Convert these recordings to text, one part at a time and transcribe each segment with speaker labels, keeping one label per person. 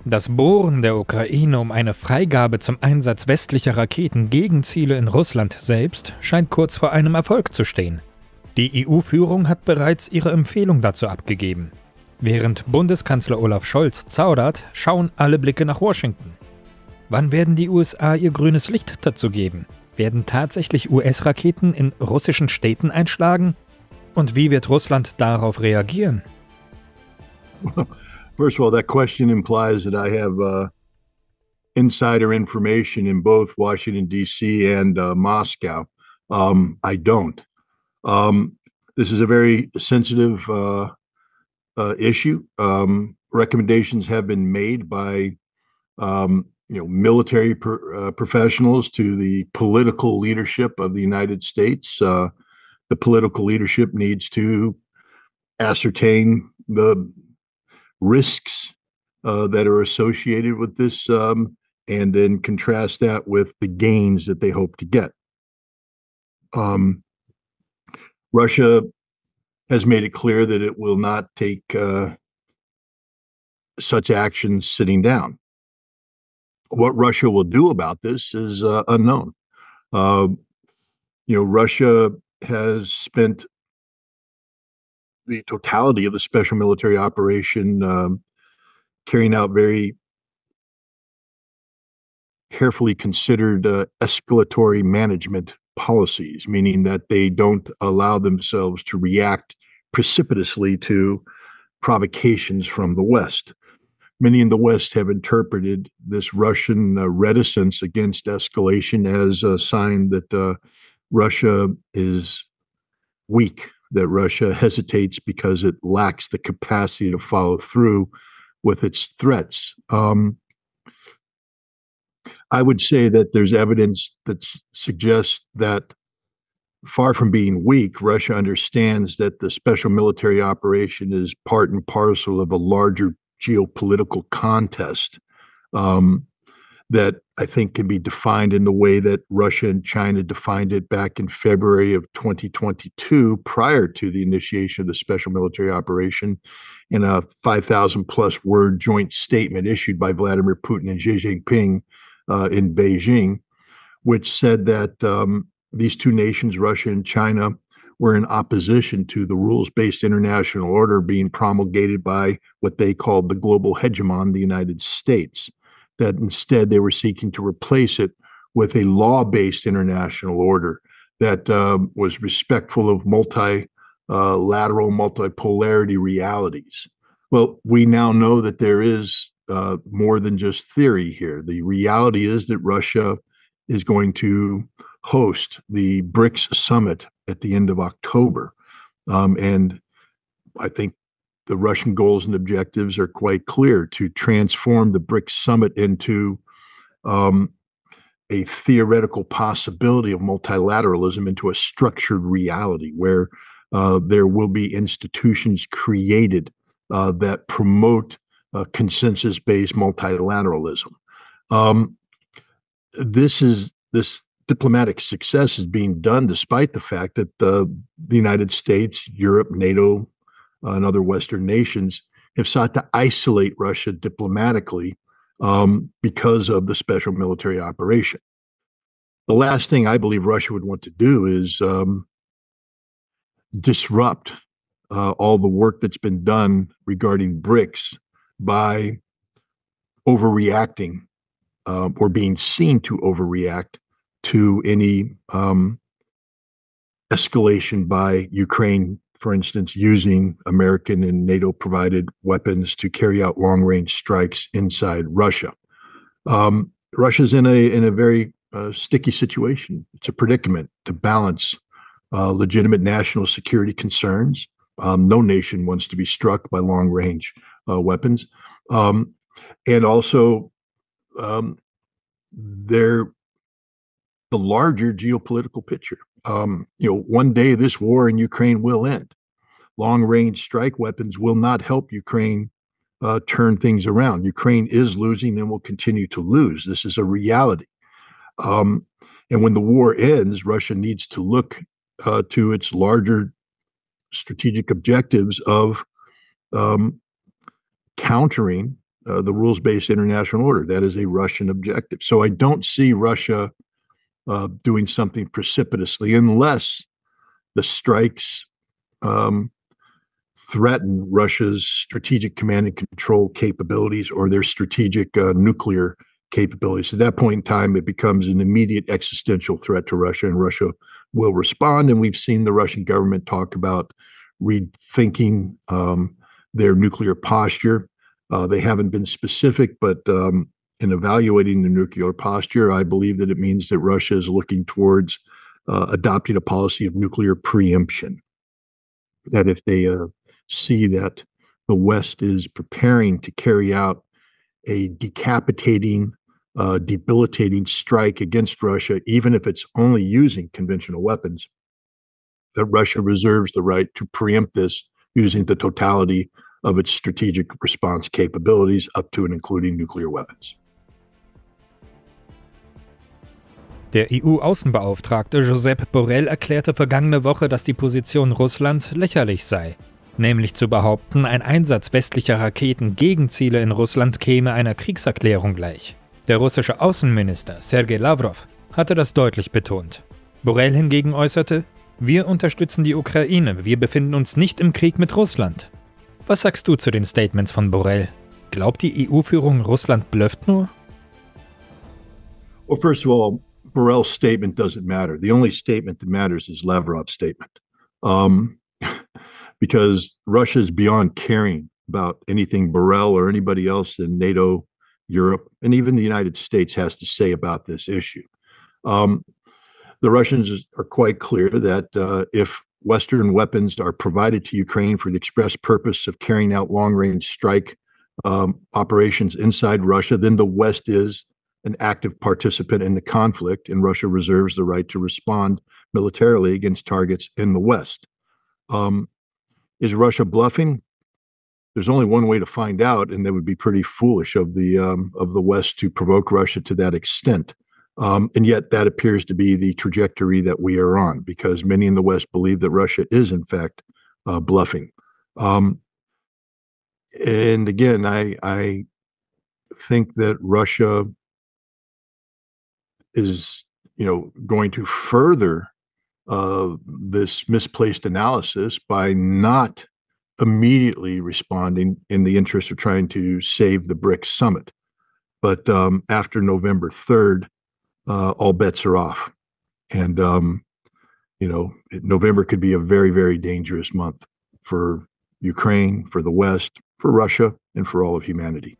Speaker 1: Das Bohren der Ukraine um eine Freigabe zum Einsatz westlicher Raketen gegen Ziele in Russland selbst scheint kurz vor einem Erfolg zu stehen. Die EU-Führung hat bereits ihre Empfehlung dazu abgegeben. Während Bundeskanzler Olaf Scholz zaudert, schauen alle Blicke nach Washington. Wann werden die USA ihr grünes Licht dazu geben? Werden tatsächlich US-Raketen in russischen Städten einschlagen? Und wie wird Russland darauf reagieren?
Speaker 2: First of all, that question implies that I have insider information in both Washington, D.C. and Moscow. I don't. This is a very sensitive issue. Recommendations have been made by military professionals to the political leadership of the United States. The political leadership needs to ascertain the risks that are associated with this, and then contrast that with the gains that they hope to get. Russia has made it clear that it will not take such actions sitting down. What Russia will do about this is unknown. Russia has spent the totality of the special military operation carrying out very carefully considered escalatory management policies, meaning that they don't allow themselves to react precipitously to provocations from the West. Many in the West have interpreted this Russian reticence against escalation as a sign that Russia is weak, that Russia hesitates because it lacks the capacity to follow through with its threats. I would say that there's evidence that suggests that far from being weak, Russia understands that the special military operation is part and parcel of a larger geopolitical contest that I think can be defined in the way that Russia and China defined it back in February of 2022, prior to the initiation of the special military operation, in a 5,000 plus word joint statement issued by Vladimir Putin and Xi Jinping in Beijing, which said that these two nations, Russia and China, were in opposition to the rules-based international order being promulgated by what they called the global hegemon, the United States, that instead they were seeking to replace it with a law-based international order that was respectful of multilateral, multipolarity realities. Well, we now know that there is more than just theory here. The reality is that Russia is going to host the BRICS summit at the end of October. And I think the Russian goals and objectives are quite clear: to transform the BRICS summit into a theoretical possibility of multilateralism into a structured reality where there will be institutions created that promote consensus-based multilateralism. This diplomatic success is being done despite the fact that the United States, Europe, NATO, and other Western nations have sought to isolate Russia diplomatically because of the special military operation. The last thing I believe Russia would want to do is disrupt all the work that's been done regarding BRICS by overreacting or being seen to overreact to any escalation by Ukraine, for instance, using American and NATO-provided weapons to carry out long-range strikes inside Russia. Russia's in a very sticky situation. It's a predicament to balance legitimate national security concerns. No nation wants to be struck by long-range weapons, and also the larger geopolitical picture. One day this war in Ukraine will end. Long-range strike weapons will not help Ukraine turn things around. Ukraine is losing and will continue to lose. This is a reality. And when the war ends, Russia needs to look to its larger strategic objectives of countering the rules-based international order. That is a Russian objective. So I don't see Russia doing something precipitously unless the strikes threaten Russia's strategic command and control capabilities or their strategic nuclear capabilities. At that point in time, it becomes an immediate existential threat to Russia, and Russia will respond. And we've seen the Russian government talk about rethinking their nuclear posture. They haven't been specific, but in evaluating the nuclear posture, I believe that it means that Russia is looking towards adopting a policy of nuclear preemption. That if they see that the West is preparing to carry out a decapitating, debilitating strike against Russia, even if it's only using conventional weapons, that Russia reserves the right to preempt this using the totality of its strategic response capabilities up to and including nuclear weapons.
Speaker 1: Der EU-Außenbeauftragte Josep Borrell erklärte vergangene Woche, dass die Position Russlands lächerlich sei. Nämlich zu behaupten, ein Einsatz westlicher Raketen gegen Ziele in Russland käme einer Kriegserklärung gleich. Der russische Außenminister Sergei Lavrov hatte das deutlich betont. Borrell hingegen äußerte: Wir unterstützen die Ukraine, wir befinden uns nicht im Krieg mit Russland. Was sagst du zu den Statements von Borrell? Glaubt die EU-Führung, Russland blufft nur?
Speaker 2: Well, first of all, Borrell's statement doesn't matter. The only statement that matters is Lavrov's statement. Because Russia is beyond caring about anything Borrell or anybody else in NATO, Europe, and even the United States has to say about this issue. The Russians are quite clear that if Western weapons are provided to Ukraine for the express purpose of carrying out long-range strike operations inside Russia, then the West is an active participant in the conflict, and Russia reserves the right to respond militarily against targets in the West. Is Russia bluffing? There's only one way to find out, and that would be pretty foolish of the West to provoke Russia to that extent. And yet that appears to be the trajectory that we are on, because many in the West believe that Russia is, in fact, bluffing. And again, I think that Russia is, going to further this misplaced analysis by not immediately responding in the interest of trying to save the BRICS summit. But after November 3rd, all bets are off. And, November could be a very, very dangerous month for Ukraine, for the West, for Russia, and for all of humanity.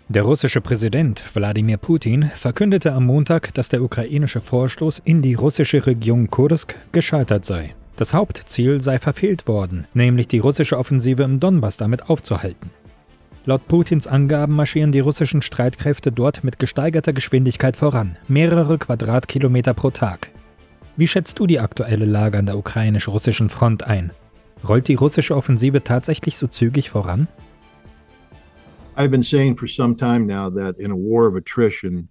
Speaker 1: Der russische Präsident Wladimir Putin verkündete am Montag, dass der ukrainische Vorstoß in die russische Region Kursk gescheitert sei. Das Hauptziel sei verfehlt worden, nämlich die russische Offensive im Donbass damit aufzuhalten. Laut Putins Angaben marschieren die russischen Streitkräfte dort mit gesteigerter Geschwindigkeit voran, mehrere Quadratkilometer pro Tag. Wie schätzt du die aktuelle Lage an der ukrainisch-russischen Front ein? Rollt die russische Offensive tatsächlich so zügig voran?
Speaker 2: I've been saying for some time now that in a war of attrition,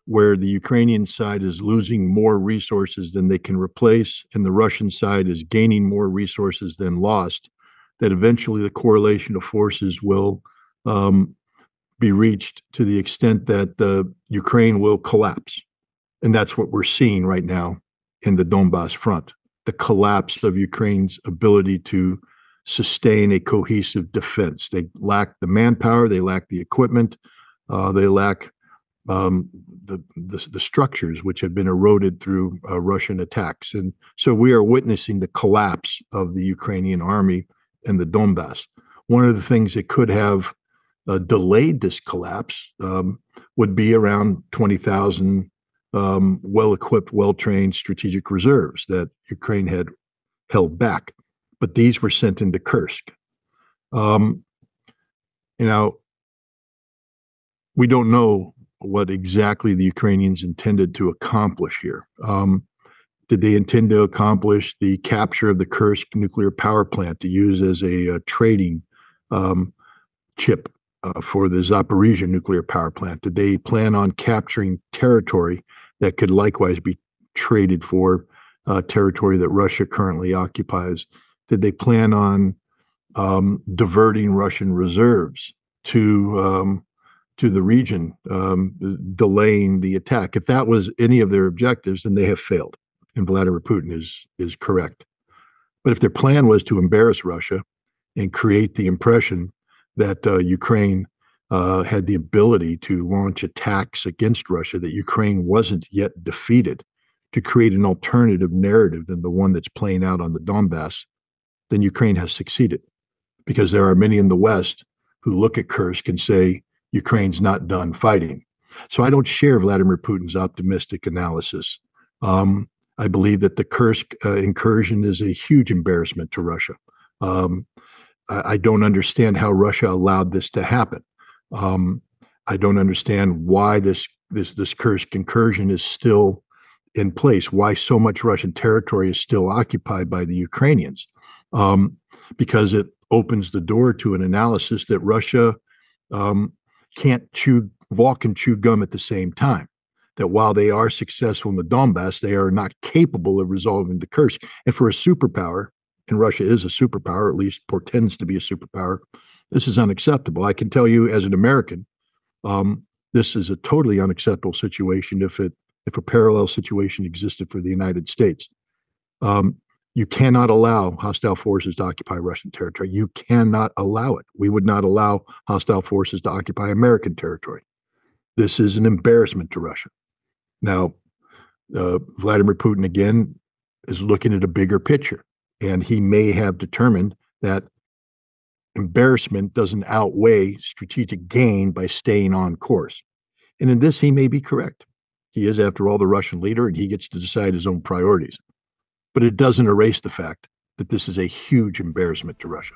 Speaker 2: where the Ukrainian side is losing more resources than they can replace, and the Russian side is gaining more resources than lost, that eventually the correlation of forces will be reached to the extent that Ukraine will collapse. And that's what we're seeing right now in the Donbass front, the collapse of Ukraine's ability to sustain a cohesive defense. They lack the manpower, they lack the equipment, they lack the structures which have been eroded through Russian attacks. And so we are witnessing the collapse of the Ukrainian army in the Donbass. One of the things that could have delayed this collapse would be around 20,000 well-equipped, well-trained strategic reserves that Ukraine had held back. But these were sent into Kursk. We don't know what exactly the Ukrainians intended to accomplish here. Did they intend to accomplish the capture of the Kursk nuclear power plant to use as a trading chip for the Zaporizhzhia nuclear power plant? Did they plan on capturing territory that could likewise be traded for territory that Russia currently occupies? Did they plan on diverting Russian reserves to the region, delaying the attack. If that was any of their objectives, then they have failed, and Vladimir Putin is correct. But if their plan was to embarrass Russia and create the impression that Ukraine had the ability to launch attacks against Russia, that Ukraine wasn't yet defeated, to create an alternative narrative than the one that's playing out on the Donbass, then Ukraine has succeeded. Because there are many in the West who look at Kursk and say, Ukraine's not done fighting. So I don't share Vladimir Putin's optimistic analysis. I believe that the Kursk incursion is a huge embarrassment to Russia. I don't understand how Russia allowed this to happen. I don't understand why this Kursk incursion is still in place, why so much Russian territory is still occupied by the Ukrainians, because it opens the door to an analysis that Russia can't walk and chew gum at the same time. That while they are successful in the Donbass, they are not capable of resolving the Kursk. And for a superpower, and Russia is a superpower, or at least portends to be a superpower, this is unacceptable. I can tell you as an American, this is a totally unacceptable situation if a parallel situation existed for the United States. You cannot allow hostile forces to occupy Russian territory. You cannot allow it. We would not allow hostile forces to occupy American territory. This is an embarrassment to Russia. Now, Vladimir Putin, again, is looking at a bigger picture, and he may have determined that embarrassment doesn't outweigh strategic gain by staying on course. And in this, he may be correct. He is, after all, the Russian leader, and he gets to decide his own priorities. But it doesn't erase the fact that this is a huge embarrassment to Russia.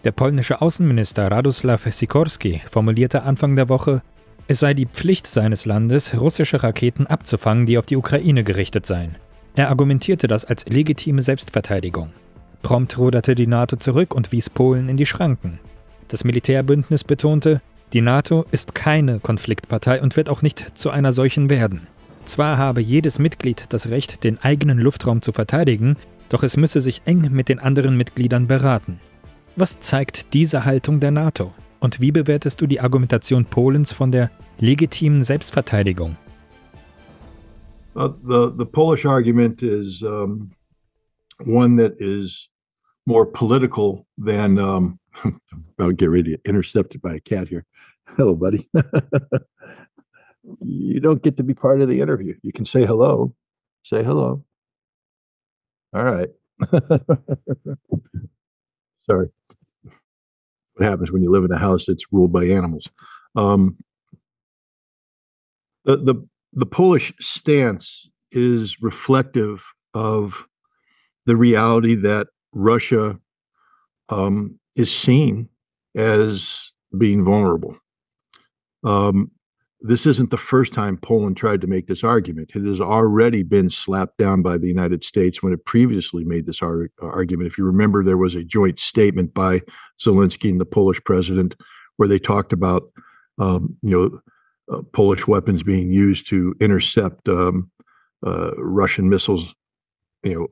Speaker 1: Der polnische Außenminister Radosław Sikorski formulierte Anfang der Woche, es sei die Pflicht seines Landes, russische Raketen abzufangen, die auf die Ukraine gerichtet seien. Er argumentierte das als legitime Selbstverteidigung. Prompt ruderte die NATO zurück und wies Polen in die Schranken. Das Militärbündnis betonte, die NATO ist keine Konfliktpartei und wird auch nicht zu einer solchen werden. Zwar habe jedes Mitglied das Recht, den eigenen Luftraum zu verteidigen, doch es müsse sich eng mit den anderen Mitgliedern beraten. Was zeigt diese Haltung der NATO? Und wie bewertest du die Argumentation Polens von der legitimen Selbstverteidigung?
Speaker 2: The Polish argument is one that is more political than about to get ready to get intercepted by a cat here. Hello, buddy. You don't get to be part of the interview. You can say hello. Say hello. All right. Sorry. What happens when you live in a house that's ruled by animals? The Polish stance is reflective of the reality that Russia is seen as being vulnerable. This isn't the first time Poland tried to make this argument. It has already been slapped down by the United States when it previously made this argument. If you remember, there was a joint statement by Zelensky and the Polish president where they talked about, Polish weapons being used to intercept Russian missiles,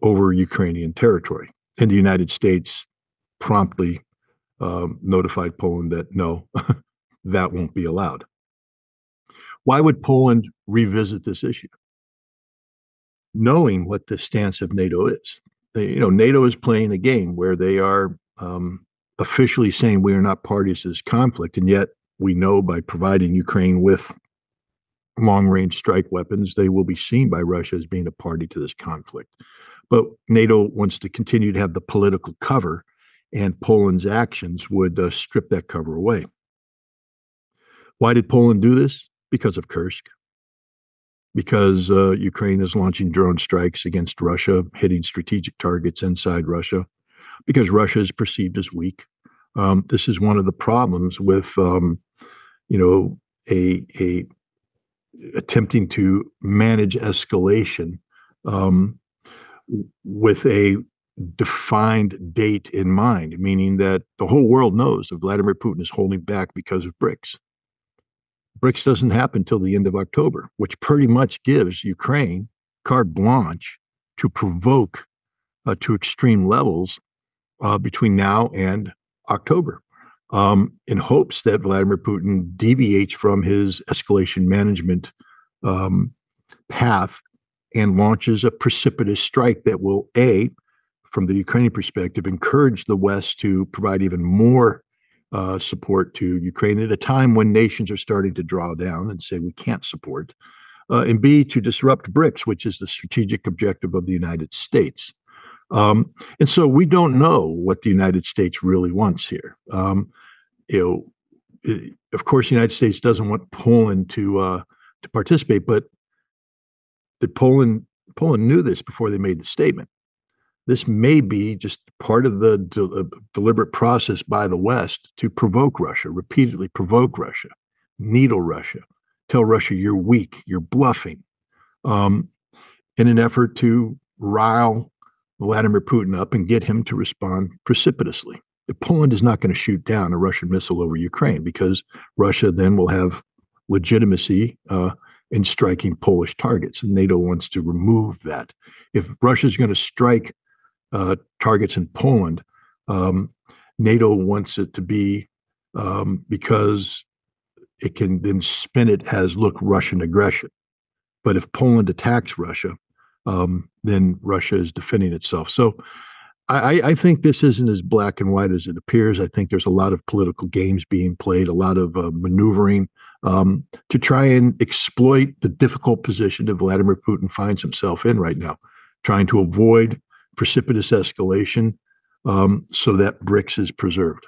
Speaker 2: over Ukrainian territory. And the United States promptly notified Poland that no, that won't be allowed. Why would Poland revisit this issue? Knowing what the stance of NATO is. NATO is playing a game where they are officially saying we are not parties to this conflict, and yet we know by providing Ukraine with long-range strike weapons, they will be seen by Russia as being a party to this conflict. But NATO wants to continue to have the political cover, and Poland's actions would strip that cover away. Why did Poland do this? Because of Kursk. Because Ukraine is launching drone strikes against Russia, hitting strategic targets inside Russia. Because Russia is perceived as weak. This is one of the problems with, attempting to manage escalation with a defined date in mind, meaning that the whole world knows that Vladimir Putin is holding back because of BRICS. BRICS doesn't happen till the end of October, which pretty much gives Ukraine carte blanche to provoke to extreme levels between now and October, in hopes that Vladimir Putin deviates from his escalation management path and launches a precipitous strike that will, from the Ukrainian perspective, encourage the West to provide even more support to Ukraine at a time when nations are starting to draw down and say we can't support, and B, to disrupt BRICS, which is the strategic objective of the United States. And so we don't know what the United States really wants here. Of course, the United States doesn't want Poland to participate, but Poland knew this before they made the statement. This may be just part of the deliberate process by the West to provoke Russia, repeatedly provoke Russia, needle Russia, tell Russia you're weak, you're bluffing, in an effort to rile Vladimir Putin up and get him to respond precipitously. Poland is not going to shoot down a Russian missile over Ukraine because Russia then will have legitimacy in striking Polish targets, and NATO wants to remove that. If Russia is going to strike targets in Poland, NATO wants it to be because it can then spin it as, look, Russian aggression. But if Poland attacks Russia, then Russia is defending itself. So I think this isn't as black and white as it appears. I think there's a lot of political games being played, a lot of maneuvering to try and exploit the difficult position that Vladimir Putin finds himself in right now, trying to avoid precipitous escalation so that BRICS is preserved.